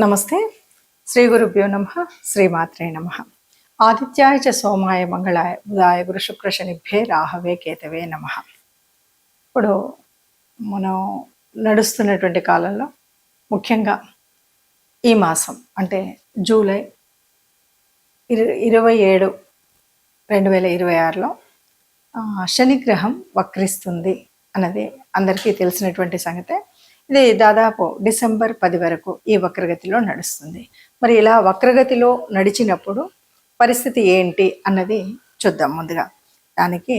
నమస్తే. శ్రీ గురుభ్యో నమః. శ్రీమాత్రే నమః. ఆదిత్యాయ చ సోమాయ మంగళాయ బుధాయ గురు శుక్ర శనిభ్యే రాహవే కేతవే నమః. ఇప్పుడు మనం నడుస్తున్నటువంటి కాలంలో ముఖ్యంగా ఈ మాసం అంటే జూలై 27, 2026లో శనిగ్రహం వక్రిస్తుంది అన్నది అందరికీ తెలిసినటువంటి సంగతే. ఇది దాదాపు డిసెంబర్ 10 వరకు ఈ వక్రగతిలో నడుస్తుంది. మరి ఇలా వక్రగతిలో నడిచినప్పుడు పరిస్థితి ఏంటి అన్నది చూద్దాం. ముందుగా దానికి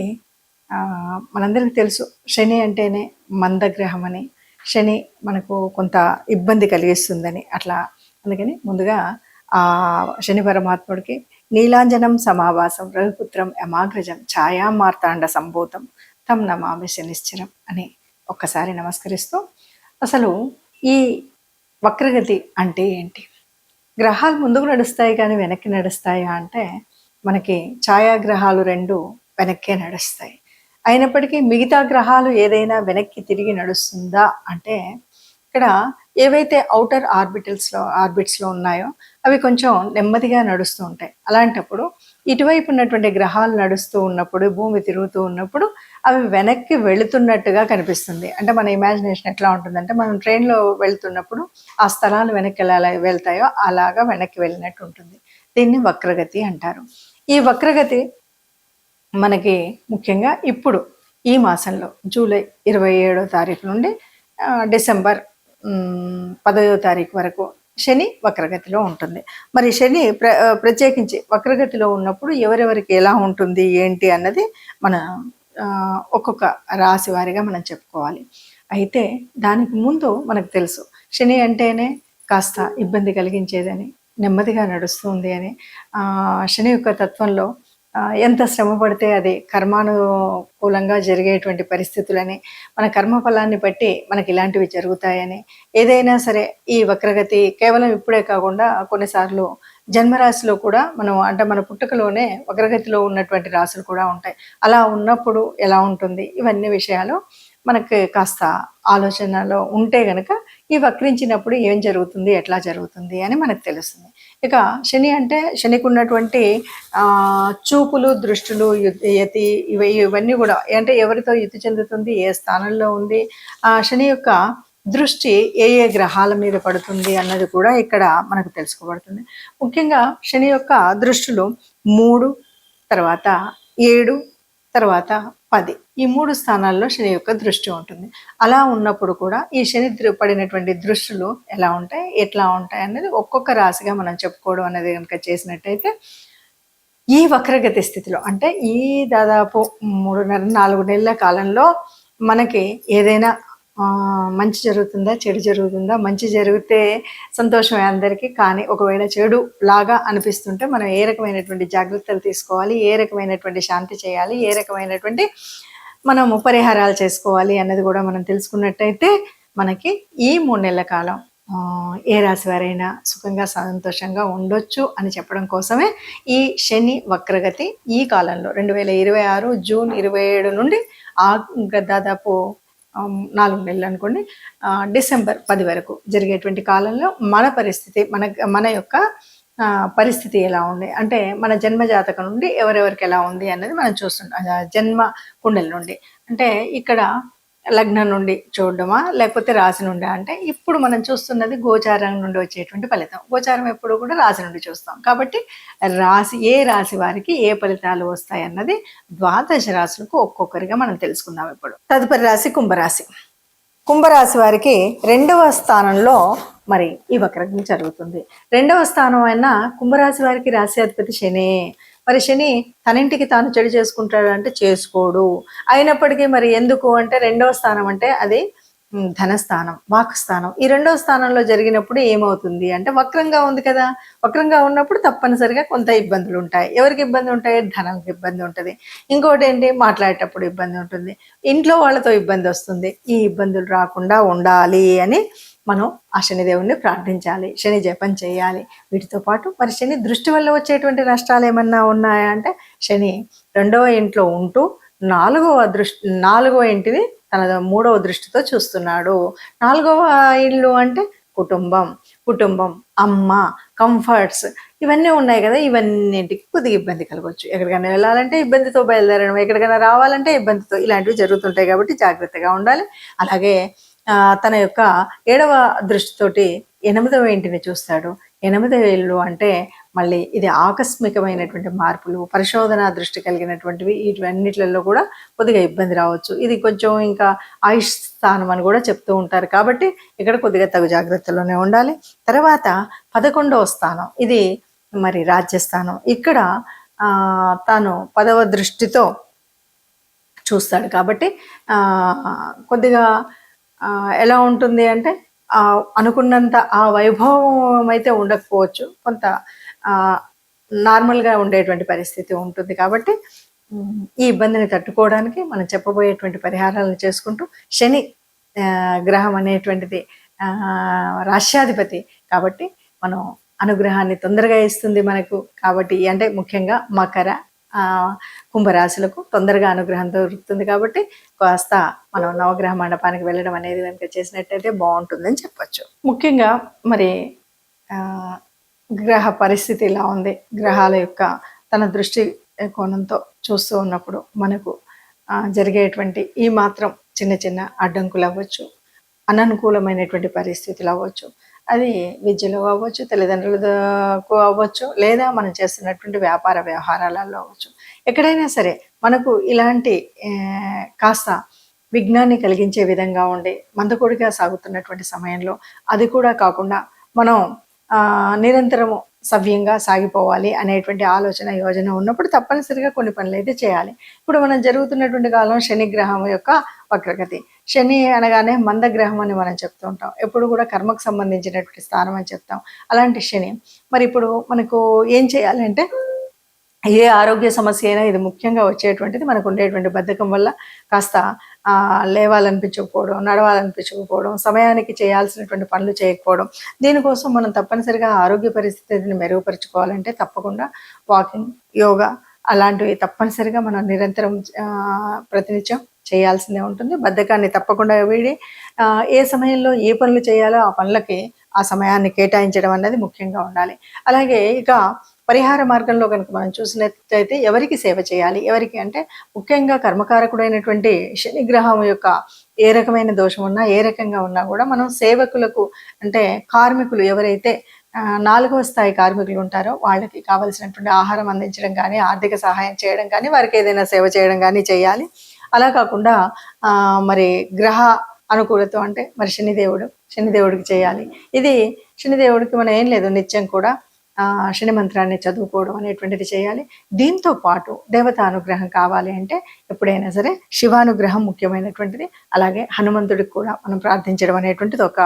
మనందరికీ తెలుసు, శని అంటేనే మందగ్రహం అని, శని మనకు కొంత ఇబ్బంది కలిగిస్తుందని. అట్లా అందుకని ముందుగా ఆ శని పరమాత్ముడికి నీలాంజనం సమావాసం రఘుపుత్రం యమాగ్రజం ఛాయా మార్తాండ సంభూతం తం నమామి శనిశ్చరం అని ఒక్కసారి నమస్కరిస్తూ, అసలు ఈ వక్రగతి అంటే ఏంటి? గ్రహాలు ముందుకు నడుస్తాయి కానీ వెనక్కి నడుస్తాయా అంటే మనకి ఛాయాగ్రహాలు రెండు వెనక్కే నడుస్తాయి. అయినప్పటికీ మిగతా గ్రహాలు ఏదైనా వెనక్కి తిరిగి నడుస్తుందా అంటే ఇక్కడ ఏవైతే ఔటర్ ఆర్బిట్స్లో ఉన్నాయో అవి కొంచెం నెమ్మదిగా నడుస్తూ ఉంటాయి. అలాంటప్పుడు ఇటువైపు ఉన్నటువంటి గ్రహాలు నడుస్తూ ఉన్నప్పుడు, భూమి తిరుగుతూ ఉన్నప్పుడు అవి వెనక్కి వెళుతున్నట్టుగా కనిపిస్తుంది. అంటే మన ఇమాజినేషన్ ఎట్లా ఉంటుందంటే, మనం ట్రైన్లో వెళ్తున్నప్పుడు ఆ స్థలాలు వెనక్కి ఎలా వెళ్తాయో అలాగా వెనక్కి వెళ్ళినట్టు ఉంటుంది. దీన్ని వక్రగతి అంటారు. ఈ వక్రగతి మనకి ముఖ్యంగా ఇప్పుడు ఈ మాసంలో జూలై 27వ తారీఖు నుండి డిసెంబర్ 10వ తారీఖు వరకు శని వక్రగతిలో ఉంటుంది. మరి శని ప్రత్యేకించి వక్రగతిలో ఉన్నప్పుడు ఎవరెవరికి ఎలా ఉంటుంది ఏంటి అన్నది మన ఒక్కొక్క రాశి వారిగా మనం చెప్పుకోవాలి. అయితే దానికి ముందు మనకు తెలుసు, శని అంటేనే కాస్త ఇబ్బంది కలిగించేదని, నెమ్మదిగా నడుస్తుంది అని. శని యొక్క తత్వంలో ఎంత శ్రమ పడితే అది కర్మానుకూలంగా జరిగేటువంటి పరిస్థితులని, మన కర్మఫలాన్ని బట్టి మనకి ఇలాంటివి జరుగుతాయని. ఏదైనా సరే ఈ వక్రగతి కేవలం ఇప్పుడే కాకుండా కొన్నిసార్లు జన్మరాశిలో కూడా మన పుట్టుకలోనే వక్రగతిలో ఉన్నటువంటి రాశులు కూడా ఉంటాయి. అలా ఉన్నప్పుడు ఎలా ఉంటుంది, ఇవన్నీ విషయాలు మనకి కాస్త ఆలోచనలో ఉంటే గనక ఈ వక్రించినప్పుడు ఏం జరుగుతుంది, ఎట్లా జరుగుతుంది అని మనకు తెలుస్తుంది. ఇక శని అంటే శనికి ఉన్నటువంటి చూపులు, దృష్టులు, యతి ఇవన్నీ కూడా అంటే ఎవరితో యుతి చెందుతుంది, ఏ స్థానంలో ఉంది, శని యొక్క దృష్టి ఏ ఏ గ్రహాల మీద పడుతుంది అన్నది కూడా ఇక్కడ మనకు తెలుసుకోబడుతుంది. ముఖ్యంగా శని యొక్క దృష్టిలో 3, తర్వాత 7, తర్వాత 10 ఈ 3 స్థానాల్లో శని యొక్క దృష్టి ఉంటుంది. అలా ఉన్నప్పుడు కూడా ఈ శని పడినటువంటి దృష్టిలు ఎలా ఉంటాయి, ఎట్లా ఉంటాయి అనేది ఒక్కొక్క రాశిగా మనం చెప్పుకోవడం అనేది కనుక చేసినట్టయితే, ఈ వక్రగతి స్థితిలో అంటే ఈ దాదాపు 3.5-4 నెలల కాలంలో మనకి ఏదైనా మంచి జరుగుతుందా, చెడు జరుగుతుందా? మంచి జరిగితే సంతోషమే అందరికీ, కానీ ఒకవేళ చెడు లాగా అనిపిస్తుంటే మనం ఏ రకమైనటువంటి జాగ్రత్తలు తీసుకోవాలి, ఏ రకమైనటువంటి శాంతి చేయాలి, ఏ రకమైనటువంటి మనము పరిహారాలు చేసుకోవాలి అన్నది కూడా మనం తెలుసుకున్నట్టయితే మనకి ఈ 3 నెలల కాలం ఏ రాశి వారైనా సుఖంగా సంతోషంగా ఉండొచ్చు అని చెప్పడం కోసమే ఈ శని వక్రగతి ఈ కాలంలో 2026 జూన్ 27 నుండి దాదాపు 4 నెలలు అనుకోండి, డిసెంబర్ 10 వరకు జరిగేటువంటి కాలంలో మన పరిస్థితి, మన యొక్క పరిస్థితి ఎలా ఉంది అంటే మన జన్మ జాతకం నుండి ఎవరెవరికి ఎలా ఉంది అన్నది మనం చూస్తుంటాం. జన్మ కుండలి నుండి అంటే ఇక్కడ లగ్నం నుండి చూడడమా లేకపోతే రాశి నుండి అంటే ఇప్పుడు మనం చూస్తున్నది గోచారం నుండి వచ్చేటువంటి ఫలితం. గోచారం ఎప్పుడు కూడా రాశి నుండి చూస్తాం కాబట్టి ఏ రాశి వారికి ఏ ఫలితాలు వస్తాయి అన్నది 12 రాశులకు ఒక్కొక్కరిగా మనం తెలుసుకుందాం. ఇప్పుడు తదుపరి రాశి కుంభరాశి. కుంభరాశి వారికి 2వ స్థానంలో మరి ఈ వక్రగతి జరుగుతుంది. 2వ స్థానం అయినా కుంభరాశి వారికి రాశి అధిపతి శని. మరి శని తనింటికి తాను చెడు చేసుకుంటాడు అంటే చేసుకోడు. అయినప్పటికీ మరి ఎందుకు అంటే 2వ స్థానం అంటే అది ధనస్థానం, వాక్ స్థానం. ఈ 2వ స్థానంలో జరిగినప్పుడు ఏమవుతుంది అంటే వక్రంగా ఉంది కదా, వక్రంగా ఉన్నప్పుడు తప్పనిసరిగా కొంత ఇబ్బందులు ఉంటాయి. ఎవరికి ఇబ్బంది ఉంటాయి? ధనానికి ఇబ్బంది ఉంటుంది. ఇంకోటి ఏంటి, మాట్లాడేటప్పుడు ఇబ్బంది ఉంటుంది, ఇంట్లో వాళ్ళతో ఇబ్బంది వస్తుంది. ఈ ఇబ్బందులు రాకుండా ఉండాలి అని మనం ఆ శనిదేవుణ్ణి ప్రార్థించాలి, శని జపం చేయాలి. వీటితో పాటు మరి శని దృష్టి వల్ల వచ్చేటువంటి నష్టాలు ఏమన్నా ఉన్నాయా అంటే శని 2వ ఇంట్లో ఉంటూ 4వ ఇంటిని తన 3వ దృష్టితో చూస్తున్నాడు. 4వ ఇల్లు అంటే కుటుంబం. కుటుంబం, అమ్మ, కంఫర్ట్స్ ఇవన్నీ ఉన్నాయి కదా, ఇవన్నింటికి కొద్దిగా ఇబ్బంది కలగవచ్చు. ఎక్కడికైనా వెళ్ళాలంటే ఇబ్బందితో బయలుదేరడం, ఎక్కడికైనా రావాలంటే ఇబ్బందితో, ఇలాంటివి జరుగుతుంటాయి కాబట్టి జాగ్రత్తగా ఉండాలి. అలాగే తన యొక్క 7వ దృష్టితోటి 8వ ఇంటిని చూస్తాడు. 8వ ఇల్లు అంటే మళ్ళీ ఇది ఆకస్మికమైనటువంటి మార్పులు, పరిశోధన దృష్టి కలిగినటువంటివి, వీటన్నిటిలో కూడా కొద్దిగా ఇబ్బంది రావచ్చు. ఇది కొంచెం ఇంకా ఆయుష్ స్థానం అని కూడా చెప్తూ ఉంటారు కాబట్టి ఇక్కడ కొద్దిగా తగు జాగ్రత్తలోనే ఉండాలి. తర్వాత 11వ స్థానం, ఇది మరి రాజ్యస్థానం. ఇక్కడ తాను 10వ దృష్టితో చూస్తాడు కాబట్టి కొద్దిగా ఎలా ఉంటుంది అంటే అనుకున్నంత ఆ వైభవం అయితే ఉండకపోవచ్చు, కొంత నార్మల్గా ఉండేటువంటి పరిస్థితి ఉంటుంది. కాబట్టి ఈ ఇబ్బందిని తట్టుకోవడానికి మనం చెప్పబోయేటువంటి పరిహారాలను చేసుకుంటూ, శని గ్రహం అనేటువంటిది రాష్ట్రాధిపతి కాబట్టి మనం అనుగ్రహాన్ని తొందరగా ఇస్తుంది మనకు. కాబట్టి అంటే ముఖ్యంగా మకర, కుంభరాశులకు తొందరగా అనుగ్రహం దొరుకుతుంది. కాబట్టి కాస్త మనం నవగ్రహ మండపానికి వెళ్ళడం అనేది కనుక చేసినట్టయితే బాగుంటుందని చెప్పచ్చు. ముఖ్యంగా మరి గ్రహ పరిస్థితి ఇలా ఉంది, గ్రహాల యొక్క తన దృష్టి కోణంతో చూస్తూ ఉన్నప్పుడు మనకు జరిగేటువంటి ఈ మాత్రం చిన్న చిన్న అడ్డంకులు అవ్వచ్చు, అననుకూలమైనటువంటి పరిస్థితులు అవ్వచ్చు, అది విద్యలో అవ్వచ్చు, తల్లిదండ్రులకు అవ్వచ్చు, లేదా మనం చేస్తున్నటువంటి వ్యాపార వ్యవహారాలలో అవ్వచ్చు. ఎక్కడైనా సరే మనకు ఇలాంటి కాస్త విఘ్నాన్ని కలిగించే విధంగా ఉండి మందకొడిగా సాగుతున్నటువంటి సమయంలో, అది కూడా కాకుండా మనం నిరంతరము సవ్యంగా సాగిపోవాలి అనేటువంటి ఆలోచన యోజన ఉన్నప్పుడు తప్పనిసరిగా కొన్ని పనులు అయితే చేయాలి. ఇప్పుడు మనం జరుగుతున్నటువంటి కాలం శని గ్రహం యొక్క వక్రగతి. శని అనగానే మందగ్రహం అని మనం చెప్తూ ఉంటాం, ఎప్పుడు కూడా కర్మకు సంబంధించినటువంటి స్థానం అని చెప్తాం. అలాంటి శని మరి ఇప్పుడు మనకు ఏం చేయాలంటే, ఏ ఆరోగ్య సమస్య అయినా ఇది ముఖ్యంగా వచ్చేటువంటిది మనకు ఉండేటువంటి బద్ధకం వల్ల కాస్త లేవాలనిపించకపోవడం, నడవాలనిపించకపోవడం, సమయానికి చేయాల్సినటువంటి పనులు చేయకపోవడం. దీనికోసం మనం తప్పనిసరిగా ఆరోగ్య పరిస్థితిని మెరుగుపరుచుకోవాలంటే తప్పకుండా వాకింగ్, యోగా అలాంటివి తప్పనిసరిగా మనం నిరంతరం ప్రతినిత్యం చేయాల్సిందే ఉంటుంది. బద్ధకాన్ని తప్పకుండా వీడి ఏ సమయంలో ఏ పనులు చేయాలో ఆ పనులకి ఆ సమయాన్ని కేటాయించడం అన్నది ముఖ్యంగా ఉండాలి. అలాగే ఇక పరిహార మార్గంలో కనుక మనం చూసినట్లయితే ఎవరికి సేవ చేయాలి, ఎవరికి అంటే ముఖ్యంగా కర్మకారకుడైనటువంటి శని గ్రహం యొక్క ఏ రకమైన దోషం ఉన్నా, ఏ రకంగా ఉన్నా కూడా మనం సేవకులకు అంటే కార్మికులు ఎవరైతే 4వ స్థాయి కార్మికులు ఉంటారో వాళ్ళకి కావలసినటువంటి ఆహారం అందించడం కానీ, ఆర్థిక సహాయం చేయడం కానీ, వారికి ఏదైనా సేవ చేయడం కానీ చేయాలి. అలా కాకుండా మరి గ్రహ అనుకూలత అంటే మరి శనిదేవుడికి చేయాలి. ఇది శనిదేవుడికి మనం ఏం లేదు, నిత్యం కూడా శని మంత్రాన్ని చదువుకోవడం అనేటువంటిది చేయాలి. దీంతో పాటు దేవతా అనుగ్రహం కావాలి అంటే ఎప్పుడైనా సరే శివానుగ్రహం ముఖ్యమైనటువంటిది. అలాగే హనుమంతుడికి కూడా మనం ప్రార్థించడం అనేటువంటిది ఒక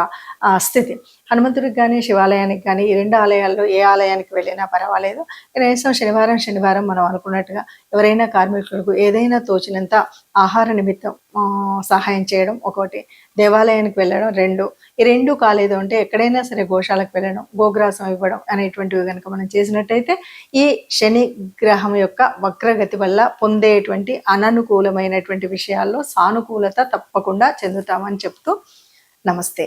స్థితి. హనుమంతుడికి కానీ, శివాలయానికి కానీ, ఈ 2 ఆలయాల్లో ఏ ఆలయానికి వెళ్ళినా పర్వాలేదు. కనీసం శనివారం మనం అనుకున్నట్టుగా ఎవరైనా కార్మికులకు ఏదైనా తోచినంత ఆహార నిమిత్తం సహాయం చేయడం ఒకటి, దేవాలయానికి వెళ్ళడం 2, ఈ 2 కాలేదు అంటే ఎక్కడైనా సరే గోశాలకు వెళ్ళడం, గోగ్రాసం ఇవ్వడం అనేటువంటివి కనుక మనం చేసినట్టయితే ఈ శని గ్రహం యొక్క వక్రగతి వల్ల పొందేటువంటి అననుకూలమైనటువంటి విషయాల్లో సానుకూలత తప్పకుండా చెందుతామని చెప్తూ నమస్తే.